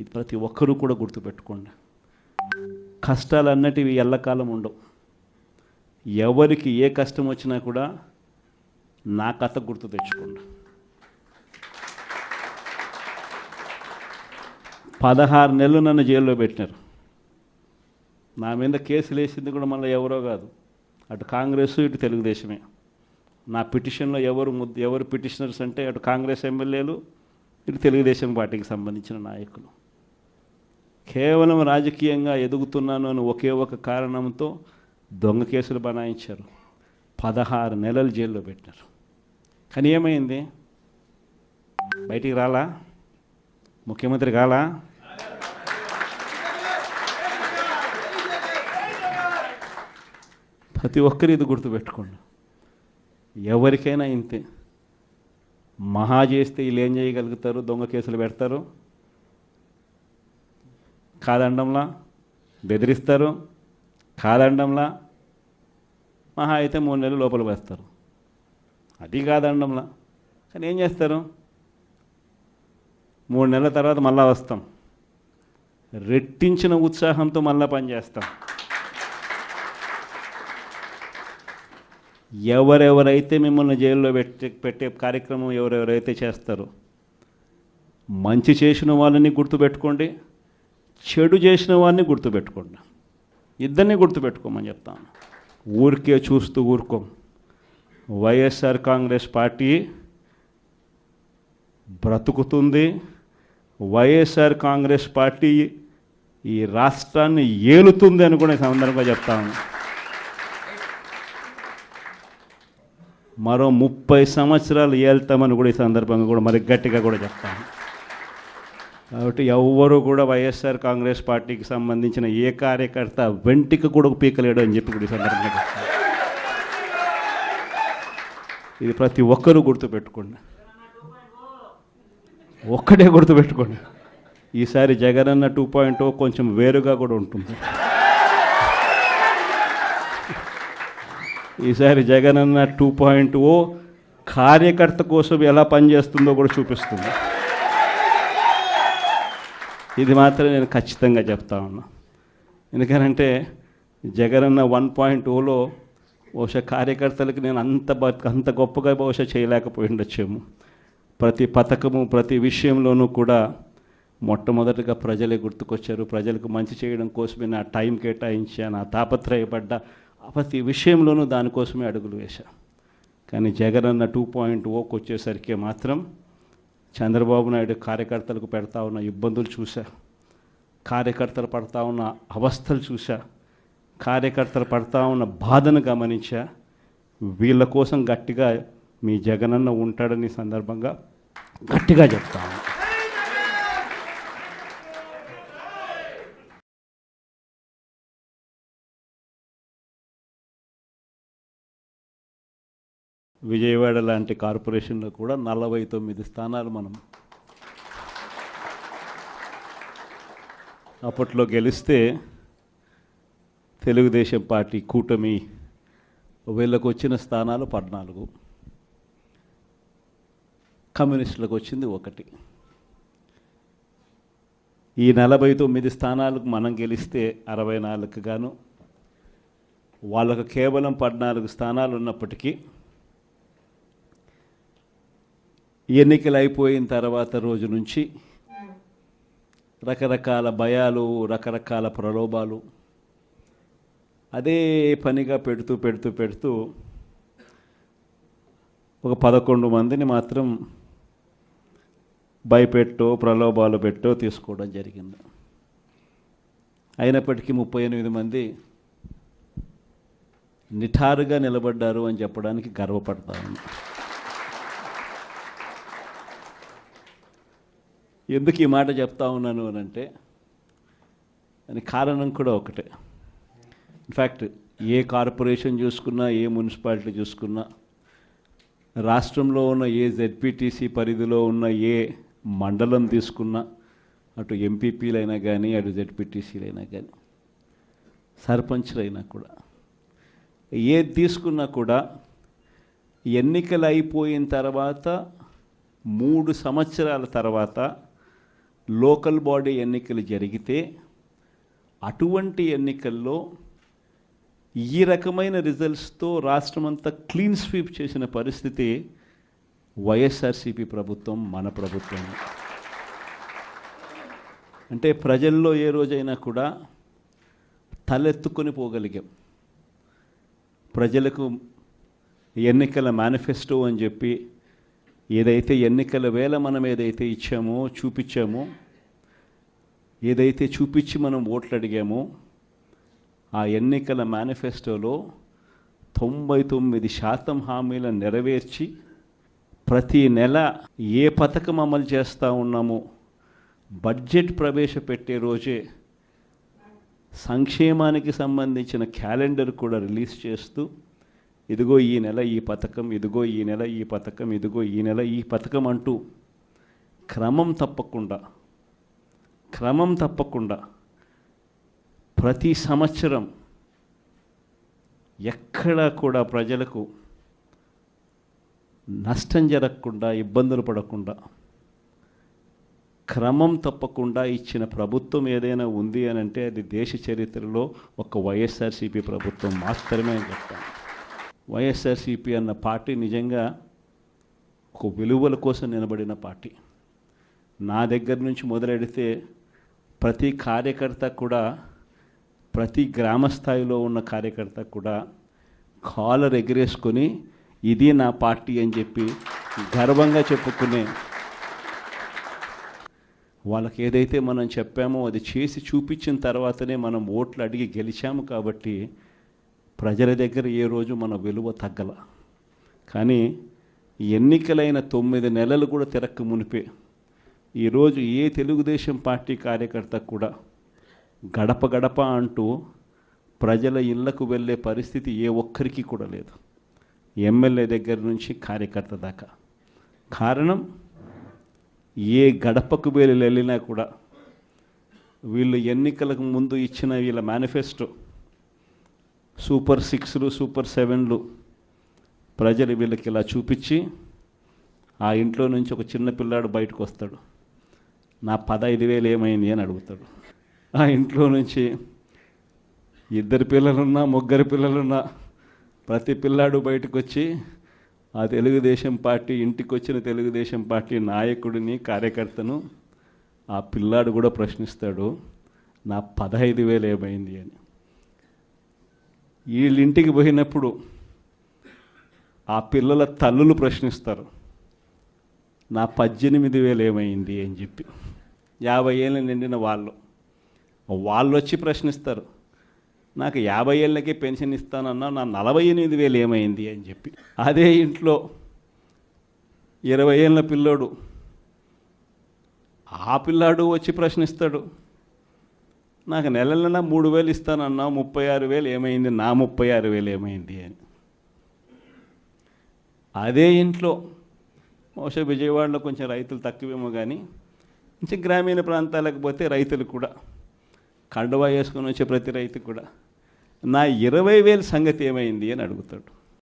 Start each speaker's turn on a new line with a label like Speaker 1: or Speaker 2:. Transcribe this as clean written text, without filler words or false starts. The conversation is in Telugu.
Speaker 1: ఇది ప్రతి ఒక్కరూ కూడా గుర్తుపెట్టుకోండి. కష్టాలు అన్నటివి ఎల్లకాలం ఉండవు. ఎవరికి ఏ కష్టం వచ్చినా కూడా నా కథ గుర్తు తెచ్చుకోండి. 16 నెలలు నన్ను జైల్లో పెట్టినారు. నా మీద కేసులు వేసింది కూడా మళ్ళీ ఎవరో కాదు, అటు కాంగ్రెస్ ఇటు తెలుగుదేశమే. నా పిటిషన్లో ఎవరు పిటిషనర్స్ అంటే అటు కాంగ్రెస్ ఎమ్మెల్యేలు ఇటు తెలుగుదేశం పార్టీకి సంబంధించిన నాయకులు. కేవలం రాజకీయంగా ఎదుగుతున్నాను అని ఒకే ఒక కారణంతో దొంగ కేసులు బనాయించారు. 16 నెలలు జైల్లో పెట్టినారు. కానీ ఏమైంది? బయటికి రాలా? ముఖ్యమంత్రి కాలా? ప్రతి ఒక్కరు ఇది గుర్తుపెట్టుకోండి. ఎవరికైనా ఇంతే. మహా చేస్తే వీళ్ళు ఏం చేయగలుగుతారు? దొంగ కేసులు పెడతారు, కాదండంలా బెదిరిస్తారు, కాదండంలా మహా అయితే 3 నెలలు లోపల వేస్తారు, అది కాదండంలా. కానీ ఏం చేస్తారు? 3 నెలల తర్వాత మళ్ళా వస్తాం, రెట్టించిన ఉత్సాహంతో మళ్ళా పనిచేస్తాం. ఎవరెవరైతే మిమ్మల్ని జైల్లో పెట్టే కార్యక్రమం ఎవరెవరైతే చేస్తారో, మంచి చేసిన వాళ్ళని గుర్తుపెట్టుకోండి, చెడు చేసిన వాడిని గుర్తుపెట్టుకోండి. ఇద్దరిని గుర్తుపెట్టుకోమని చెప్తాను. ఊరికే చూస్తూ ఊరుకోం. వైఎస్ఆర్ కాంగ్రెస్ పార్టీ బ్రతుకుతుంది. వైఎస్ఆర్ కాంగ్రెస్ పార్టీ ఈ రాష్ట్రాన్ని ఏలుతుంది అని కూడా సందర్భంగా చెప్తాను. మరో 30 సంవత్సరాలు ఏళ్తామని కూడా ఈ సందర్భంగా కూడా మరి గట్టిగా కూడా చెప్తాను. కాబట్టి ఎవ్వరూ కూడా వైఎస్ఆర్ కాంగ్రెస్ పార్టీకి సంబంధించిన ఏ కార్యకర్త వెంటికి కూడా పీకలేడు అని చెప్పి కూడా ఈ సందర్భంగా చెప్తాను. ఇది ప్రతి ఒక్కరూ గుర్తుపెట్టుకోండి. ఒక్కటే గుర్తుపెట్టుకోండి, ఈసారి జగనన్న 2.0 కొంచెం వేరుగా కూడా ఉంటుంది. ఈసారి జగనన్న 2.0 కార్యకర్త కోసం ఎలా పనిచేస్తుందో కూడా చూపిస్తుంది. ఇది మాత్రం నేను ఖచ్చితంగా చెప్తా ఉన్నా. ఎందుకనంటే జగనన్న 1.0లో బహుశా కార్యకర్తలకి నేను అంత గొప్పగా బహుశా చేయలేకపోయి ఉండొచ్చేమో. ప్రతి పథకము ప్రతి విషయంలోనూ కూడా మొట్టమొదటిగా ప్రజలే గుర్తుకొచ్చారు. ప్రజలకు మంచి చేయడం కోసమే నా టైం కేటాయించా, నా తాపత్రయపడ్డా, ప్రతి విషయంలోనూ దానికోసమే అడుగులు వేశా. కానీ జగనన్న 2.0కి వచ్చేసరికి మాత్రం చంద్రబాబు నాయుడు కార్యకర్తలకు పెడతా ఉన్న ఇబ్బందులు చూసా, కార్యకర్తలు పడతా ఉన్న అవస్థలు చూసా, కార్యకర్తలు పడతా ఉన్న బాధను గమనించా. వీళ్ళ కోసం గట్టిగా మీ జగనన్న ఉంటాడని సందర్భంగా గట్టిగా చెప్తాను. విజయవాడ లాంటి కార్పొరేషన్లో కూడా 49 స్థానాలు మనం అప్పట్లో గెలిస్తే తెలుగుదేశం పార్టీ కూటమి వీళ్ళకు వచ్చిన స్థానాలు 14, కమ్యూనిస్టులకు వచ్చింది 1. ఈ 49 స్థానాలకు మనం గెలిస్తే 64కు గాను వాళ్ళకు కేవలం 14 స్థానాలు ఉన్నప్పటికీ ఎన్నికలు అయిపోయిన తర్వాత రోజు నుంచి రకరకాల భయాలు, రకరకాల ప్రలోభాలు అదే పనిగా పెడుతూ ఒక 11 మందిని మాత్రం భయపెట్టో ప్రలోభాలు పెట్టో తీసుకోవడం జరిగింది. అయినప్పటికీ 38 మంది నిఠారుగా నిలబడ్డారు అని చెప్పడానికి గర్వపడతాను. ఎందుకు ఈ మాట చెప్తా ఉన్నాను అని అంటే దానికి కారణం కూడా ఒకటే. ఇన్ఫ్యాక్ట్ ఏ కార్పొరేషన్ చూసుకున్నా, ఏ మున్సిపాలిటీ చూసుకున్నా, రాష్ట్రంలో ఉన్న ఏ జెడ్పీటీసీ పరిధిలో ఉన్న ఏ మండలం తీసుకున్నా, అటు ఎంపీపీలైనా కానీ అటు జెడ్పీటీసీలైనా కానీ సర్పంచ్లైనా కూడా ఏది తీసుకున్నా కూడా ఎన్నికలు అయిపోయిన తర్వాత 3 సంవత్సరాల తర్వాత లోకల్ బాడీ ఎన్నికలు జరిగితే అటువంటి ఎన్నికల్లో ఈ రకమైన రిజల్ట్స్తో రాష్ట్రమంతా క్లీన్ స్వీప్ చేసిన పరిస్థితి వైఎస్ఆర్సీపీ ప్రభుత్వం, మన ప్రభుత్వం. అంటే ప్రజల్లో ఏ రోజైనా కూడా తలెత్తుకొని పోగలిగాం. ప్రజలకు ఎన్నికల మేనిఫెస్టో అని చెప్పి ఏదైతే ఎన్నికల వేళ మనం ఏదైతే ఇచ్చామో, చూపించామో, ఏదైతే చూపించి మనం ఓట్లు అడిగామో, ఆ ఎన్నికల మేనిఫెస్టోలో 99% హామీలను నెరవేర్చి ప్రతి నెల ఏ పథకం అమలు చేస్తూ ఉన్నామో బడ్జెట్ ప్రవేశపెట్టే రోజే సంక్షేమానికి సంబంధించిన క్యాలెండర్ కూడా రిలీజ్ చేస్తూ ఇదిగో ఈ నెల ఈ పథకం, ఇదిగో ఈ నెల ఈ పథకం, ఇదిగో ఈ నెల ఈ పథకం అంటూ క్రమం తప్పకుండా ప్రతి సంవత్సరం ఎక్కడా కూడా ప్రజలకు నష్టం జరగకుండా, ఇబ్బందులు పడకుండా క్రమం తప్పకుండా ఇచ్చిన ప్రభుత్వం ఏదైనా ఉంది అని అంటే అది దేశ చరిత్రలో ఒక వైఎస్ఆర్సీపీ ప్రభుత్వం మాత్రమే అని చెప్తాను. వైఎస్ఆర్సీపీ అన్న పార్టీ నిజంగా ఒక విలువల కోసం నిలబడిన పార్టీ. నా దగ్గర నుంచి మొదలెడితే ప్రతి కార్యకర్త కూడా, ప్రతి గ్రామ స్థాయిలో ఉన్న కార్యకర్త కూడా కాలర్ ఎగిరేసుకొని ఇది నా పార్టీ అని చెప్పి గర్వంగా చెప్పుకునే, వాళ్ళకి ఏదైతే మనం చెప్పామో అది చేసి చూపించిన తర్వాతనే మనం ఓట్లు అడిగి గెలిచాము. కాబట్టి ప్రజల దగ్గర ఏ రోజు మన విలువ తగ్గల. కానీ ఎన్నికలైన 9 నెలలు కూడా తిరక్క మునిపే ఈరోజు ఏ తెలుగుదేశం పార్టీ కార్యకర్త కూడా గడప గడప అంటూ ప్రజల ఇళ్లకు వెళ్ళే పరిస్థితి ఏ ఒక్కరికి కూడా లేదు, ఎమ్మెల్యే దగ్గర నుంచి కార్యకర్త దాకా. కారణం, ఏ గడపకు వెళ్ళినా కూడా వీళ్ళు ఎన్నికలకు ముందు ఇచ్చిన వీళ్ళ మేనిఫెస్టో సూపర్ 6లు, సూపర్ 7లు ప్రజలు వీళ్ళకి ఇలా చూపించి ఆ ఇంట్లో నుంచి ఒక చిన్న పిల్లాడు బయటకు వస్తాడు, నా 15,000 ఏమైంది అని అడుగుతాడు. ఆ ఇంట్లో నుంచి 2 పిల్లలున్నా, 3 పిల్లలున్నా ప్రతి పిల్లాడు బయటకు వచ్చి ఆ తెలుగుదేశం పార్టీ, ఇంటికి వచ్చిన తెలుగుదేశం పార్టీ నాయకుడిని, కార్యకర్తను ఆ పిల్లాడు కూడా ప్రశ్నిస్తాడు, నా 15,000 ఏమైంది అని. వీళ్ళింటికి పోయినప్పుడు ఆ పిల్లల తల్లులు ప్రశ్నిస్తారు, నా 18,000 ఏమైంది అని చెప్పి. 50 ఏళ్ళు నిండిన వాళ్ళు వచ్చి ప్రశ్నిస్తారు, నాకు 50 ఏళ్ళకే పెన్షన్ ఇస్తానన్నా, నా 48,000 ఏమైంది అని చెప్పి. అదే ఇంట్లో 20 ఏళ్ళ పిల్లోడు, ఆ పిల్లాడు వచ్చి ప్రశ్నిస్తాడు, నాకు నెలలైనా 3,000 ఇస్తానన్నా, 36,000 ఏమైంది, నా 36,000 ఏమైంది అని. అదే ఇంట్లో బహుశా విజయవాడలో కొంచెం రైతులు తక్కువేమో కానీ కొంచెం గ్రామీణ ప్రాంతాలకు పోతే రైతులు కూడా, కండువా వేసుకొని వచ్చే ప్రతి రైతు కూడా నా 20,000 సంగతి ఏమైంది అని అడుగుతాడు.